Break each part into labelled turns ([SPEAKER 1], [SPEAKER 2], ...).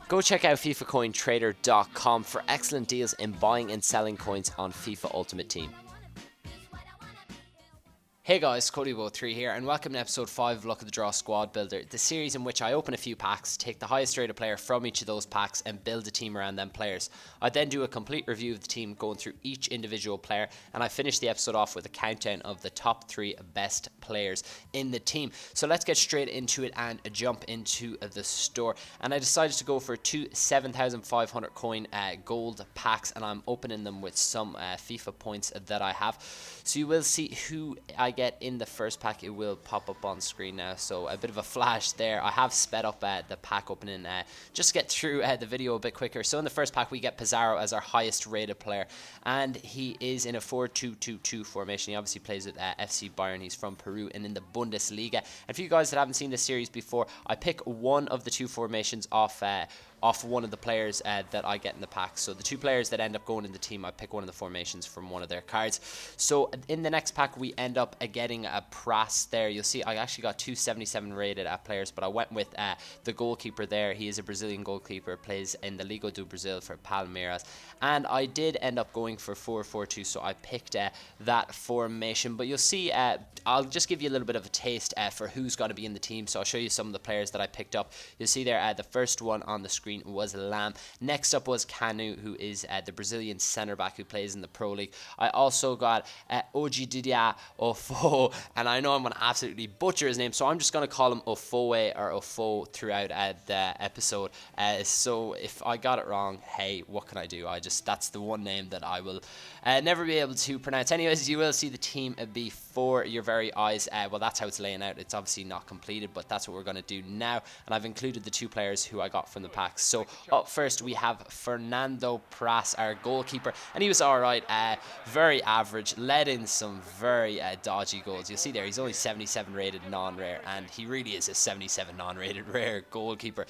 [SPEAKER 1] Go check out FIFACoinTrader.com for excellent deals in buying and selling coins on FIFA Ultimate Team. Hey guys, Cody3 here, and welcome to episode 5 of Luck of the Draw Squad Builder, the series in which I open a few packs, take the highest rated player from each of those packs, and build a team around them players. I then do a complete review of the team, going through each individual player, and I finish the episode off with a countdown of the top 3 best players in the team. So let's get straight into it and jump into the store. And I decided to go for 2 7,500 coin gold packs, and I'm opening them with some FIFA points that I have. So you will see who I get in the first pack. It will pop up on screen now, so a bit of a flash there. I have sped up the pack opening just to get through the video a bit quicker. So in the first pack we get Pizarro as our highest rated player, and he is in a 4-2-2-2 formation. He obviously plays with FC Bayern. He's from Peru and in the Bundesliga. And for you guys that haven't seen this series before, I pick one of the two formations off one of the players that I get in the pack. So the two players that end up going in the team, I pick one of the formations from one of their cards. So in the next pack we end up getting a Pras there. You'll see I actually got 277 rated players, but I went with the goalkeeper there. He is a Brazilian goalkeeper, plays in the Liga do Brazil for Palmeiras, and I did end up going for 4-4-2, so I picked that formation. But you'll see I'll just give you a little bit of a taste for who's going to be in the team. So I'll show you some of the players that I picked up. You'll see there the first one on the screen was Lam. Next up was Canu, who is the Brazilian centre back who plays in the Pro League. I also got Ojididia Ofo, and I know I'm going to absolutely butcher his name, so I'm just going to call him Ofoe or Ofo throughout the episode. So if I got it wrong, hey, what can I do? That's the one name that I will never be able to pronounce. Anyways, you will see the team before your very eyes. Well, that's how it's laying out. It's obviously not completed, but that's what we're going to do now. And I've included the two players who I got from the packs. So up first we have Fernando Pras, our goalkeeper, and he was alright, very average, led in some very dodgy goals. You'll see there he's only 77 rated non-rare, and he really is a 77 non-rated rare goalkeeper.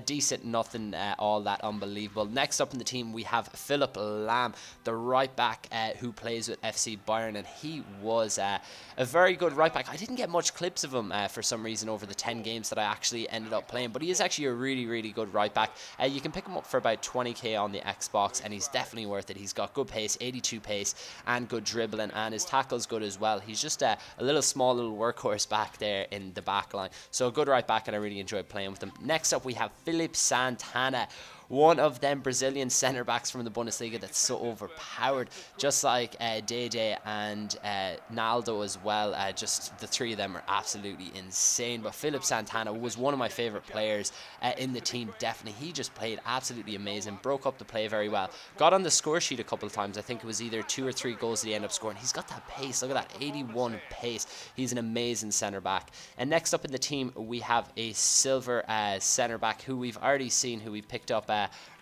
[SPEAKER 1] Decent, nothing all that unbelievable. Next up in the team we have Philip Lam, the right back who plays with FC Bayern, and he was a very good right back. I didn't get much clips of him for some reason over the 10 games that I actually ended up playing, but he is actually a really good right back. You can pick him up for about 20k on the Xbox, and he's definitely worth it. He's got good pace, 82 pace, and good dribbling, and his tackle's good as well. He's just a small little workhorse back there in the back line. So a good right back, and I really enjoyed playing with him. Next up we have Felipe Santana, one of them Brazilian centre backs from the Bundesliga that's so overpowered, just like Dede and Naldo as well. Just the three of them are absolutely insane. But Felipe Santana was one of my favourite players in the team, definitely. He just played absolutely amazing, broke up the play very well, got on the score sheet a couple of times. I think it was either 2 or 3 goals that he ended up scoring. He's got that pace, look at that, 81 pace. He's an amazing centre back. And next up in the team we have a silver centre back who we've already seen, who we picked up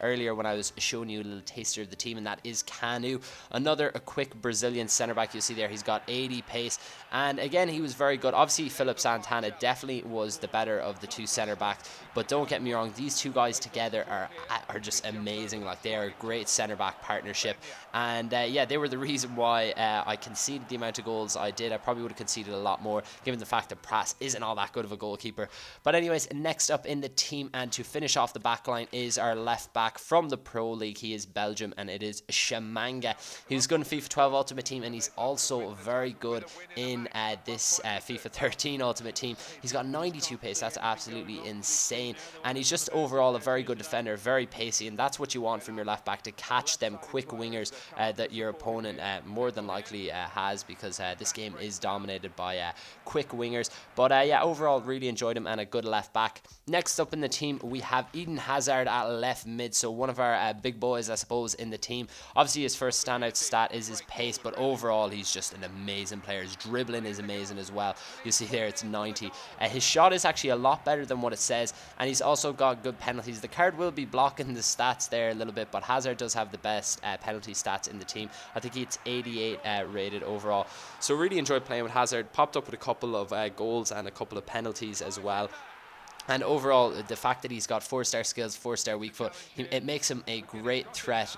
[SPEAKER 1] earlier when I was showing you a little taster of the team, and that is Canu, a quick Brazilian centre back. You'll see there he's got 80 pace, and again he was very good. Obviously Philip Santana definitely was the better of the two centre backs, but don't get me wrong, these two guys together are just amazing. Like, they are a great centre back partnership, and yeah, they were the reason why I conceded the amount of goals I did. I probably would have conceded a lot more given the fact that Pras isn't all that good of a goalkeeper. But anyways, next up in the team, and to finish off the back line, is our left back from the Pro League. He is Belgium, and it is Shamanga. He's good in FIFA 12 Ultimate Team, and he's also very good in this FIFA 13 Ultimate Team. He's got 92 pace. That's absolutely insane, and he's just overall a very good defender, very pacey, and that's what you want from your left back, to catch them quick wingers that your opponent more than likely has, because this game is dominated by quick wingers. But yeah, overall really enjoyed him, and a good left back. Next up in the team we have Eden Hazard at left mid, so one of our big boys, I suppose, in the team. Obviously his first standout stat is his pace, but overall he's just an amazing player. His dribbling is amazing as well. You see there it's 90. His shot is actually a lot better than what it says, and he's also got good penalties. The card will be blocking the stats there a little bit, but Hazard does have the best penalty stats in the team. I think it's 88 rated overall, so really enjoyed playing with Hazard. Popped up with a couple of goals and a couple of penalties as well. And overall, the fact that he's got 4-star skills, 4-star weak foot, it makes him a great threat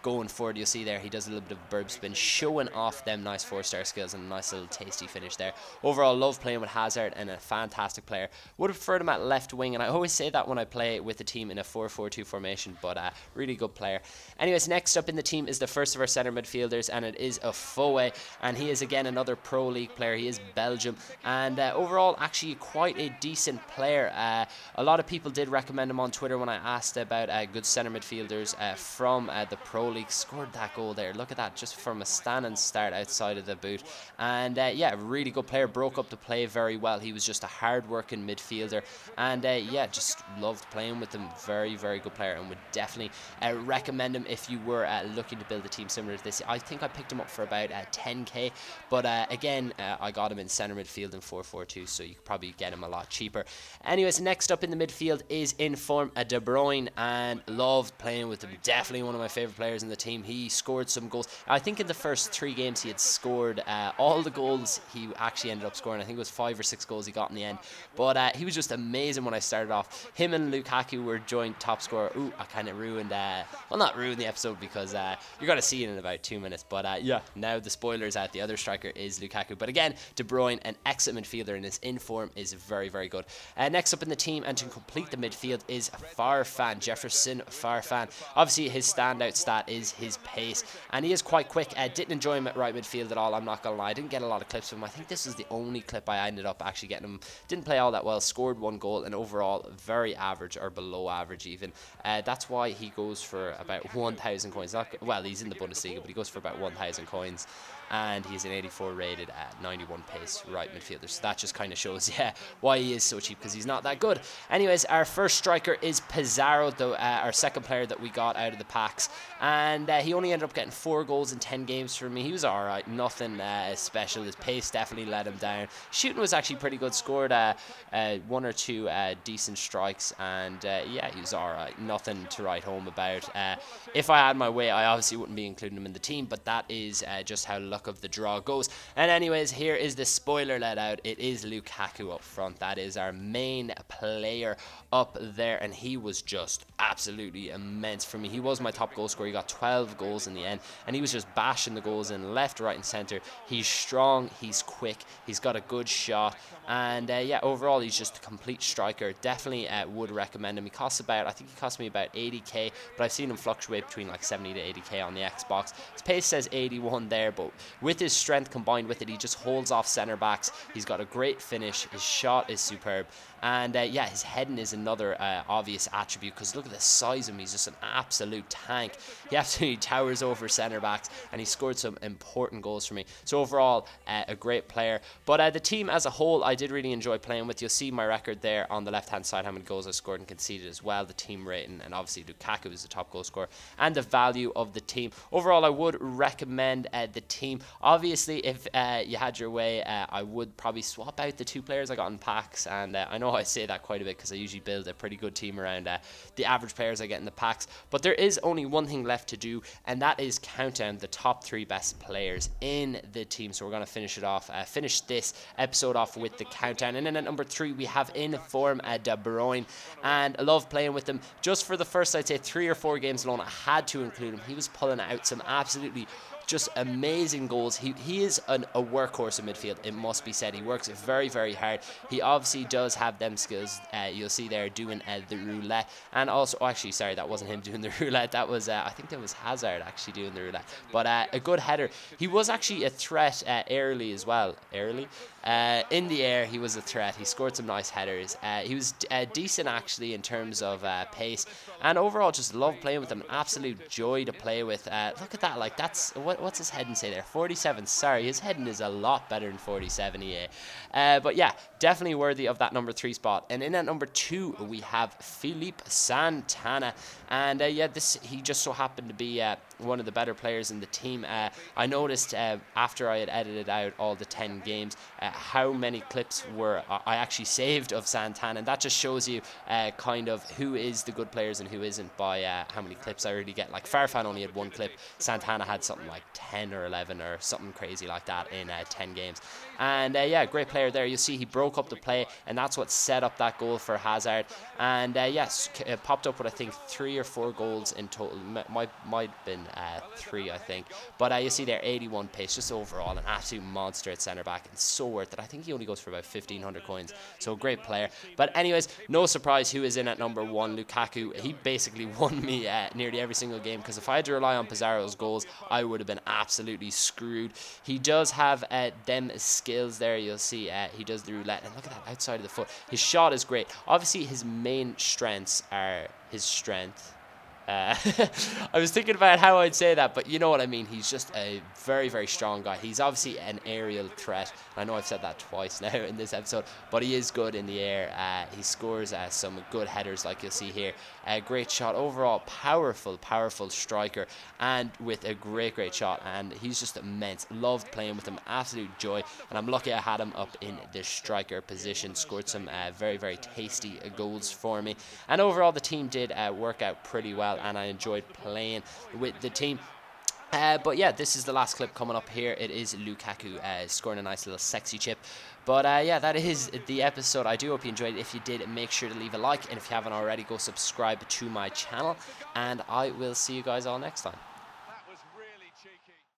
[SPEAKER 1] going forward. You'll see there he does a little bit of burb spin, showing off them nice 4-star skills and a nice little tasty finish there. Overall, love playing with Hazard and a fantastic player. Would have preferred him at left wing, and I always say that when I play with the team in a 4-4-2 formation, but really good player. Anyways, next up in the team is the first of our centre midfielders, and it is Afoe, and he is again another Pro League player. He is Belgium, and overall actually quite a decent player. A lot of people did recommend him on Twitter when I asked about good centre midfielders from the Pro League. Scored that goal there. Look at that, just from a standing start outside of the boot. And yeah, really good player. Broke up the play very well. He was just a hard-working midfielder. And yeah, just loved playing with him. Very, very good player, and would definitely recommend him if you were looking to build a team similar to this. I think I picked him up for about 10k, but again, I got him in centre midfield in 4-4-2, so you could probably get him a lot cheaper. Anyways, next up in the midfield is in form De Bruyne, and loved playing with him. Definitely one of my favourite players in the team. He scored some goals. I think in the first 3 games he had scored all the goals he actually ended up scoring. I think it was 5 or 6 goals he got in the end. But he was just amazing when I started off. Him and Lukaku were joint top scorer. Ooh, I kind of ruined, well, not ruined the episode, because you're going to see it in about 2 minutes. But yeah, now the spoilers out. The other striker is Lukaku. But again, De Bruyne, an excellent midfielder, and his inform is very, very good. Next up in the team, and to complete the midfield, is Farfan, Jefferson Farfan. Obviously, his standout stat is his pace, and he is quite quick. Didn't enjoy him at right midfield at all, I'm not going to lie. I didn't get a lot of clips of him. I think this is the only clip I ended up actually getting him. Didn't play all that well, scored 1 goal, and overall, very average, or below average even. That's why he goes for about 1,000 coins. Well, he's in the Bundesliga, but he goes for about 1,000 coins. And he's an 84 rated 91 pace right midfielder. So that just kind of shows, yeah, why he is so cheap, because he's not that good. Anyways, our first striker is Pizarro, our second player that we got out of the packs. And he only ended up getting 4 goals in 10 games for me. He was alright, nothing special. His pace definitely let him down. Shooting was actually pretty good. Scored 1 or 2 decent strikes. And yeah, he was alright. Nothing to write home about. If I had my way, I obviously wouldn't be including him in the team, but that is just how luck of the draw goes. And anyways, here is the spoiler let out. It is Lukaku up front. That is our main player up there, and he was just absolutely immense for me. He was my top goal scorer. He got 12 goals in the end, and he was just bashing the goals in left, right and centre. He's strong, he's quick, he's got a good shot, and yeah, overall he's just a complete striker. Definitely would recommend him. I think he cost me about 80k, but I've seen him fluctuate between like 70 to 80k on the Xbox. His pace says 81 there, but with his strength combined with it, he just holds off centre backs. He's got a great finish. His shot is superb. And yeah, his heading is another obvious attribute, because look at the size of him. He's just an absolute tank. He absolutely towers over centre backs, and he scored some important goals for me. So overall, a great player. But the team as a whole, I did really enjoy playing with. You'll see my record there on the left-hand side, how many goals I scored and conceded as well, the team rating, and obviously Lukaku is the top goal scorer, and the value of the team. Overall, I would recommend the team. Obviously, if you had your way, I would probably swap out the 2 players I got in packs, and I know I say that quite a bit because I usually build a pretty good team around the average players I get in the packs. But there is only one thing left to do, and that is count down the top 3 best players in the team. So we're going to finish it off, finish this episode off with the countdown. And then at number 3, we have in form De Bruyne, and I love playing with him. Just for the first, I'd say 3 or 4 games alone, I had to include him. He was pulling out some absolutely just amazing goals. He is a workhorse in midfield, it must be said. He works very, very hard. He obviously does have them skills. You'll see there doing the roulette, and also, actually, sorry, that wasn't him doing the roulette. That was, I think that was Hazard actually doing the roulette. But a good header. He was actually a threat early as well. In the air, he was a threat. He scored some nice headers. He was decent actually in terms of pace, and overall just love playing with him. An absolute joy to play with. Look at that, like that's what's his heading say there? 47. Sorry, his heading is a lot better than 47. Yeah, but yeah, definitely worthy of that number 3 spot. And in at number 2, we have Philippe Santana, and yeah, he just so happened to be one of the better players in the team. I noticed after I had edited out all the 10 games. How many clips I actually saved of Santana, and that just shows you kind of who is the good players and who isn't by how many clips I already get. Like Farfan only had 1 clip, Santana had something like 10 or 11 or something crazy like that in 10 games. And yeah, great player there. You'll see he broke up the play, and that's what set up that goal for Hazard. And yes, popped up with I think 3 or 4 goals in total. Might have been 3, I think. But you see there, 81 pace, just overall an absolute monster at centre back, and so worth it. I think he only goes for about 1,500 coins, so a great player. But anyways, no surprise who is in at number 1, Lukaku. He basically won me nearly every single game, because if I had to rely on Pizarro's goals, I would have been absolutely screwed. He does have them skills there. You'll see he does the roulette, and look at that outside of the foot. His shot is great. Obviously, his main strengths are his strength. I was thinking about how I'd say that, but you know what I mean. He's just a very, very strong guy. He's obviously an aerial threat. I know I've said that twice now in this episode, but he is good in the air. He scores some good headers, like you'll see here. Great shot. Overall, powerful striker, and with a great shot. And he's just immense. Loved playing with him. Absolute joy. And I'm lucky I had him up in the striker position. Scored some very, very tasty goals for me. And overall, the team did work out pretty well, and I enjoyed playing with the team. But yeah, this is the last clip coming up here. It is Lukaku scoring a nice little sexy chip. But yeah, that is the episode. I do hope you enjoyed it. If you did, make sure to leave a like. And if you haven't already, go subscribe to my channel. And I will see you guys all next time.